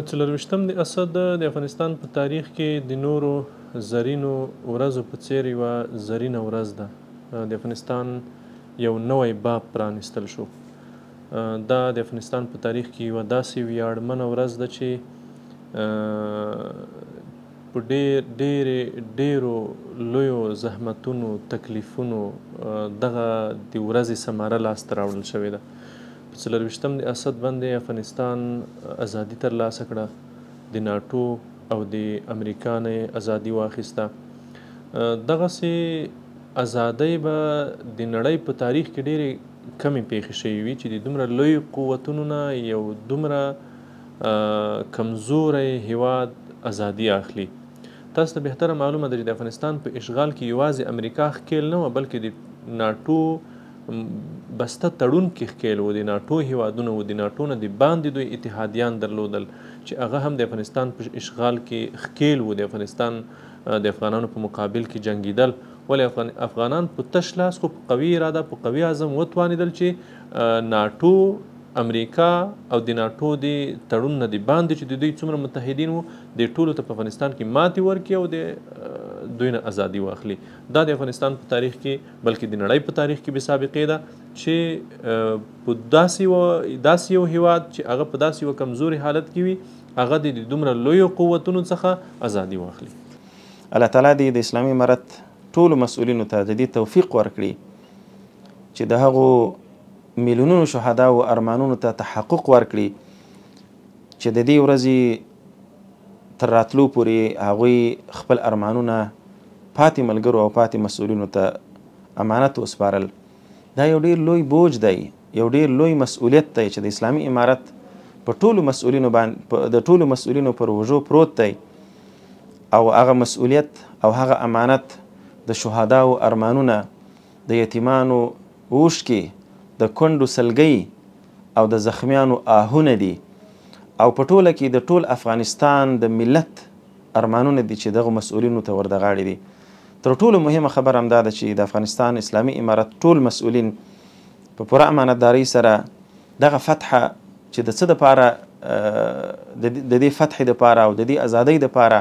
څلرویشتم د اسد د افغانستان په تاریخ کې د نورو زرینو ورځو په څېر یوه زرینه ورځ ده. د افغانستان یو نوی باب پرانیستل شو. دا د افغانستان په تاریخ کې یوه داسې ویاړمنه ورځ ده چې په ډېرو لویو زحمتونو تکلیفونو دغه د ورځې ثمره لاسته راوړل شوې ده. په څلرویشتم د اسد باندې افغانستان ازادي ترلاسه کړه، د ناټو او د امریکا نه ازادي واخیسته. دغسې ازادۍ به د نړۍ په تاریخ کې ډېرې کمې پېښې شوې وي چې د دومره لویو قوتونو نه یو دومره کمزوری هیواد ازادي اخلي. تاسو ته بهتره معلومه ده چې د افغانستان په اشغال کې یوازې امریکا ښکېل نه وه، بلکې د ناټو بسته تړون کې ښکېل و. د ناټو هیوادونه و، د ناټو نه د باندې دوی اتحادیان درلودل چې هغه هم د افغانستان په اشغال کې ښکېل و، د افغانستان د افغانانو په مقابل کې جنګېدل. ولې افغانان په تش لاس خو په قوي اراده په قوي عزم وتوانېدل چې ناټو، امریکا او د ناټو د تړون نه د باندې چې د دوی څومره متحدین وو د ټولو ته په افغانستان کې ماتې ورکړي او د دوی نه ازادي واخلي. دا د افغانستان په تاریخ کې بلکې د نړۍ په تاریخ کې بې سابقې ده چې په داسې یو هیواد چې هغه په داسې یو کمزوري حالت کې وي هغه د دومره لویو قوتونو څخه ازادي واخلي. الله تعالی دې د اسلامي امارت ټولو مسؤلینو ته د دې توفیق ورکړي چې د هغو میلیونونو شهداو ارمانونو ته تحقق ورکړي چې د دې ورځې تر راتلو پورې هغوی خپل ارمانونه پاتې ملګرو او پاتې مسؤلینو ته امانت وسپارل. دا یو ډېر لوی بوج دی، یو ډېر لوی مسؤلیت دی چې د اسلامي امارت په ټولو مسؤلینو باندې د ټولو مسؤلینو پر وژو پروت دی. او هغه مسؤلیت او هغه امانت د شهداو ارمانونه، د یتیمانو اوښکې، د کونډو سلګۍ او د زخمیانو آهونه دي. او په ټوله کې د ټول افغانستان د ملت ارمانونه دي چې دغه مسؤلینو ته ور د غاړې دي. تر ټولو مهمه خبره همدا ده چې د افغانستان اسلامي امارت ټول مسؤلین په پوره امانتدارۍ سره دغه فتحه چې د څه دپاره د دې فتحې دپاره او د دې ازادۍ دپاره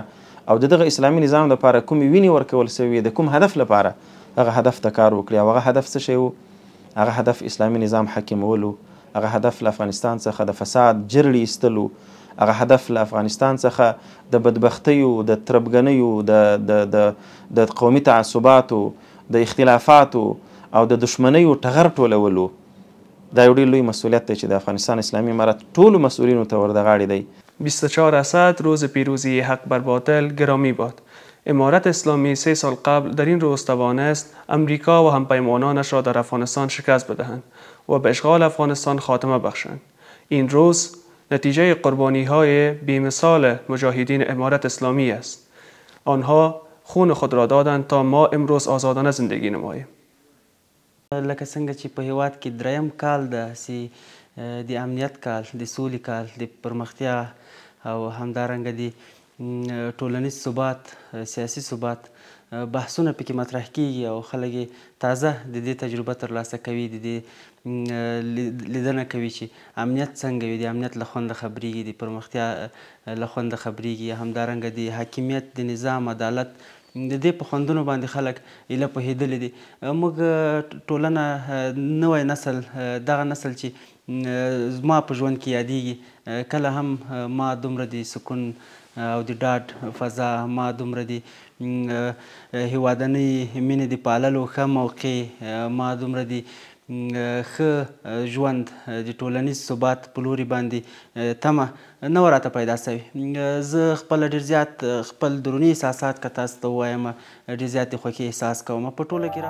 او د دغه اسلامي نظام دپاره کومې وینې ورکول سوي د کوم هدف لپاره هغه هدف ته کار وکړي. او هغه هدف څه شی و؟ هغه هدف اسلامي نظام حاکمولو، هغه هدف له افغانستان څخه د فساد جرړې ایستلو، هغه هدف له افغانستان څخه د بدبختیو، د تربګنیو، د قومي تعصباتو، د اختلافاتو او د دشمنیو ټغر ټولولو. دا یو ډېر لوی مسئولیت دی چې د افغانستان اسلامی امارت ټولو مسئولینو ته ور د غاړې دی. 24 اسد روز پیروزی حق بر باطل گرامی باد. امارت اسلامی 3 سال قبل در این روز توانست امریکا و همپیمانانش را در افغانستان شکست بدهند و به اشغال افغانستان خاتمه بخشند. این روز نتیجه قربانی‌های بی‌مثال مجاهدین امارت اسلامی است. آنها خون خود را دادند تا ما امروز آزادانه زندگی نماییم. لکه څنګه چې په هیواد کې دریم کال ده د امنیت کال، د سولې کال، د پرمختیا او همدارنګه د ټولنیز ثبات، سیاسي ثبات بحثونه پکې مطرح کیږي او خلک تازه د دې تجربه ترلاسه کوي، د دې لیدنه کوي چې امنیت څنګه وي، د امنیت له خونده خبرېږي، د پرمختیا له خونده خبرېږي، همدارنګه د حاکمیت، د نظام، عدالت، د دې په خوندونو باندې خلک ایله پوهېدلي دي. موږ ټولنه نوی نسل، دغه نسل چې زما په ژوند کې یادېږي، کله هم ما دومره د سکون او د ډاډ فضا، ما دومره د هیوادنۍ مینې د پاللو ښه موقع، ما دومره د ښه ژوند، د ټولنیز ثبات په لوري باندې تمه نه وه راته پیدا سوې. زه خپله ډېر زیات خپل دروني احساسات که تاسو ته ووایم ډېر زیاتې خوښي احساس کوم. په ټوله کې